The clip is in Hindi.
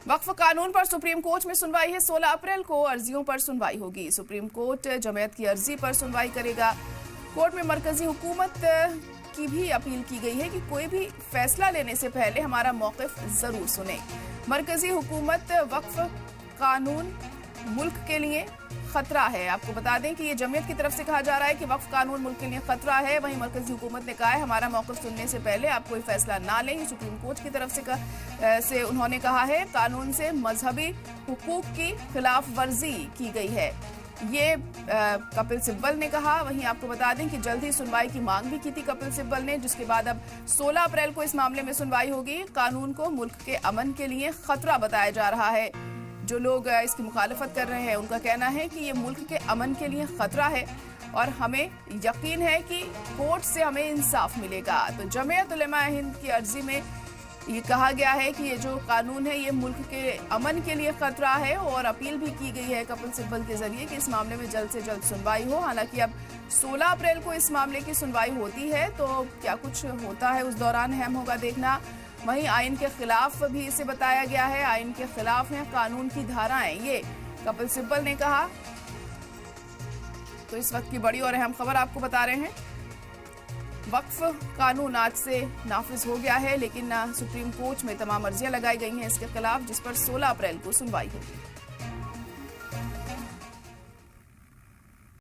वक्फ कानून पर सुप्रीम कोर्ट में सुनवाई है। 16 अप्रैल को अर्जियों पर सुनवाई होगी। सुप्रीम कोर्ट जमयत की अर्जी पर सुनवाई करेगा। कोर्ट में मरकजी हुकूमत की भी अपील की गई है कि कोई भी फैसला लेने से पहले हमारा मौक़िफ़ जरूर सुने। मरकजी हुकूमत वक्फ कानून मुल्क के लिए खतरा है। आपको बता दें कि ये जमयत की तरफ से कहा जा रहा है कि वक्फ कानून मुल्क के लिए खतरा है। वहीं मरकजी हुकूमत ने कहा है हमारा मौक़िफ़ सुनने से पहले आप कोई फैसला ना लें। सुप्रीम कोर्ट की तरफ से उन्होंने कहा है कानून से मजहबी हुकूक की खिलाफ वर्जी की गई है, ये कपिल सिब्बल ने कहा। वहीं आपको बता दें कि जल्द ही सुनवाई की मांग भी की थी कपिल सिब्बल ने, जिसके बाद अब 16 अप्रैल को इस मामले में सुनवाई होगी। कानून को मुल्क के अमन के लिए खतरा बताया जा रहा है। जो लोग इसकी मुखालफत कर रहे हैं उनका कहना है कि ये मुल्क के अमन के लिए खतरा है और हमें यकीन है कि कोर्ट से हमें इंसाफ मिलेगा। तो जमीयत उलमा हिंद की अर्जी में ये कहा गया है कि ये जो कानून है ये मुल्क के अमन के लिए खतरा है और अपील भी की गई है कपिल सिब्बल के जरिए कि इस मामले में जल्द से जल्द सुनवाई हो। हालांकि अब 16 अप्रैल को इस मामले की सुनवाई होती है, तो क्या कुछ होता है उस दौरान अहम होगा देखना। वहीं आइन के खिलाफ भी इसे बताया गया है, आइन के खिलाफ हैं कानून की धाराएं, ये कपिल सिब्बल ने कहा। तो इस वक्त की बड़ी और अहम खबर आपको बता रहे हैं। वक्फ कानून आज से नाफिज हो गया है, लेकिन सुप्रीम कोर्ट में तमाम अर्जियां लगाई गई हैं इसके खिलाफ, जिस पर 16 अप्रैल को सुनवाई होगी।